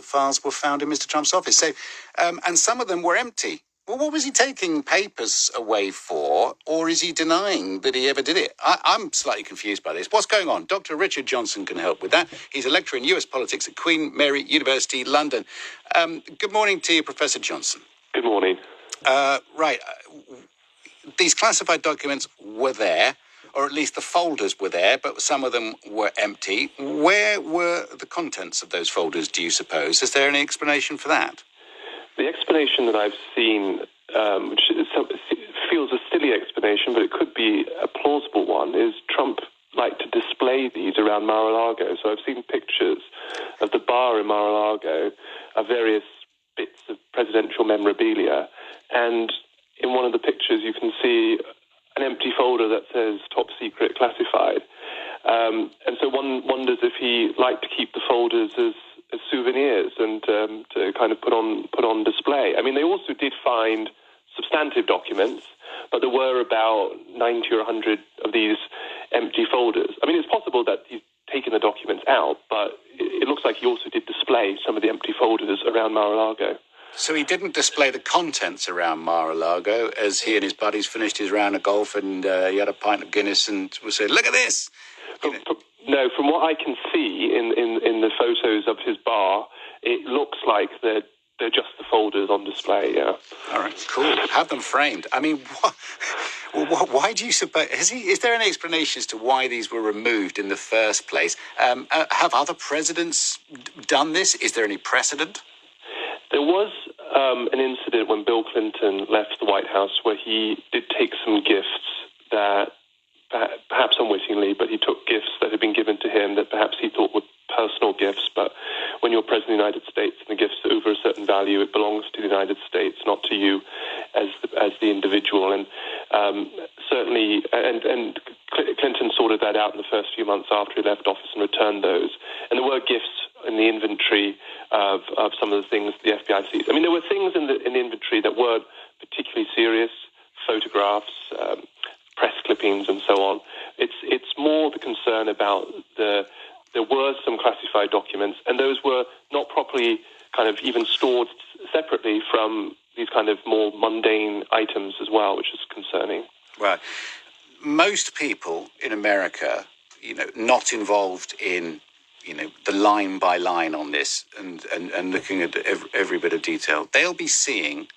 the files were found in Mr. Trump's office. So, and some of them were empty. Well, what was he taking papers away for, or is he denying that he ever did it? I'm slightly confused by this. What's going on? Dr. Richard Johnson can help with that. He's a lecturer in US politics at Queen Mary University, London. Good morning to you, Professor Johnson. Good morning. Right. These classified documents were there, or at least the folders were there, but some of them were empty. Where were the contents of those folders, do you suppose? Is there any explanation for that? The explanation that I've seen, which feels a silly explanation, but it could be a plausible one, is Trump liked to display these around Mar-a-Lago. So I've seen pictures of the bar in Mar-a-Lago, of various bits of presidential memorabilia, and in one of the pictures you can see an empty folder that says top secret classified. And so one wonders if he liked to keep the folders as souvenirs and to kind of put on display. I mean, they also did find substantive documents, but there were about 90 or 100 of these empty folders. I mean, it's possible that he's taken the documents out, but it looks like he also did display some of the empty folders around Mar-a-Lago. So he didn't display the contents around Mar-a-Lago as he and his buddies finished his round of golf and he had a pint of Guinness and was saying, look at this! No, from what I can see in the photos of his bar, it looks like they're just the folders on display, yeah. All right, cool. Have them framed. I mean, why do you suppose... Is there any explanation as to why these were removed in the first place? Have other presidents done this? Is there any precedent? There was an incident when Bill Clinton left the White House where he did take some gifts that, perhaps unwittingly, but he took gifts that had been given to him that perhaps he thought were personal gifts. But when you're President of the United States and the gift's over a certain value, it belongs to the United States, not to you as the individual. And certainly, and Clinton sorted that out in the first few months after he left office and returned those. And there were gifts in the inventory of some of the things the FBI seized. I mean, there were things in the inventory that weren't particularly serious, photographs, press clippings, and so on. It's more the concern about there were some classified documents, and those were not properly kind of even stored separately from these kind of more mundane items as well, which is concerning. Right. Most people in America, not involved in the line by line on this and looking at every bit of detail, they'll be seeing,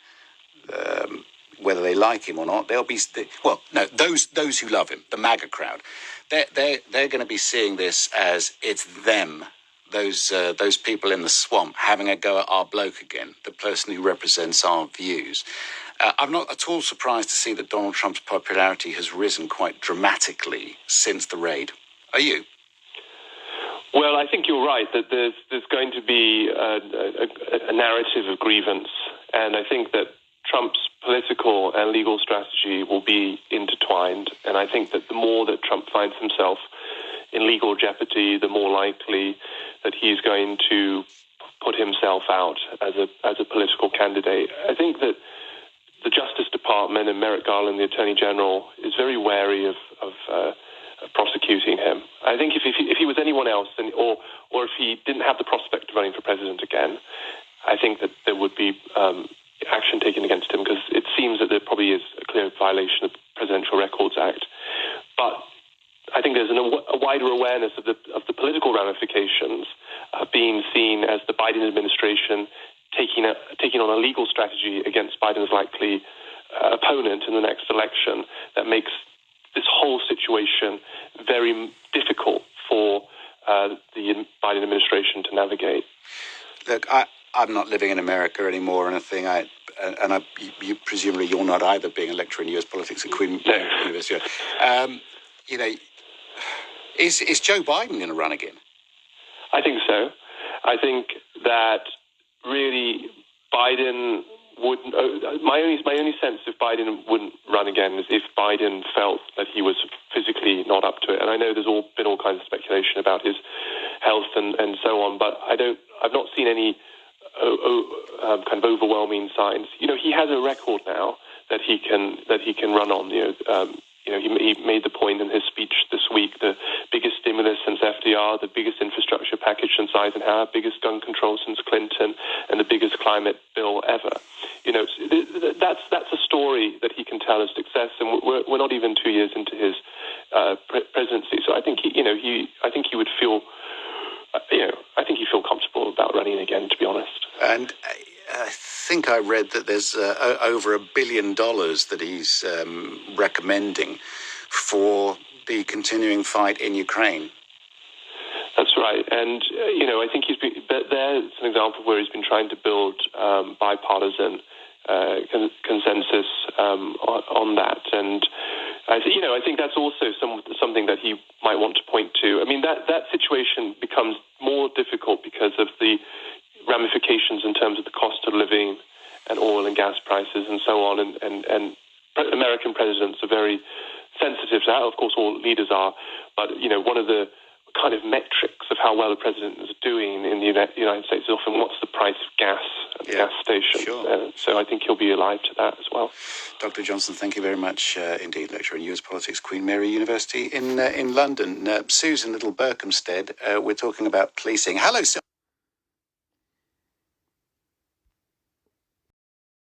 whether they like him or not, those who love him, the MAGA crowd, they're going to be seeing this as it's them, those people in the swamp having a go at our bloke again, the person who represents our views. I'm not at all surprised to see that Donald Trump's popularity has risen quite dramatically since the raid. Are you? Well, I think you're right that there's going to be a narrative of grievance, and I think that Trump's political and legal strategy will be intertwined. And I think that the more that Trump finds himself in legal jeopardy, the more likely that he's going to put himself out as a political candidate. I think that the Justice Department and Merrick Garland, the Attorney General, is very wary of prosecuting him. I think if he was anyone else, or if he didn't have the prospect of running for president again, I think that there would be action taken against him, because it seems that there probably is a clear violation of the Presidential Records Act. But I think there's a wider awareness of the political ramifications being seen as the Biden administration taking on a legal strategy against Biden's likely opponent in the next election that makes this whole situation very difficult for the Biden administration to navigate. Look, I'm not living in America anymore, and you presumably you're not either, being a lecturer in US politics at Queen University. Is Joe Biden going to run again? I think so. I think that really Biden wouldn't. My only sense if Biden wouldn't run again is if Biden felt that he was physically not up to it. And I know there's been all kinds of speculation about his health and so on, but I've not seen any kind of overwhelming signs. He has a record now that he can run on. He made the point in his speech this week, the biggest stimulus since FDR, the biggest infrastructure package since Eisenhower, biggest gun control since Clinton, and the biggest climate bill ever. That's a story that he can tell of success, and we're not even 2 years into his presidency. So I think I think he would feel, I think he'd feel comfortable about running again, to be honest. And I think I read that there's over $1 billion that he's recommending for the continuing fight in Ukraine. That's right, and I think there's an example where he's been trying to build bipartisan consensus on that, and I think that's also something that he might want to point to. I mean, that situation becomes more difficult because of the ramifications in terms of the cost of living and oil and gas prices and so on, and American presidents are very sensitive to that. Of course, all leaders are, but one of the kind of metrics of how well a president is doing in the United States is often what's the price of gas at the gas station. Sure. So I think he'll be alive to that as well. Dr. Johnson, thank you very much indeed, lecturer in US politics, Queen Mary University in London. Susan Little Berkhamsted, we're talking about policing. Hello, Sue.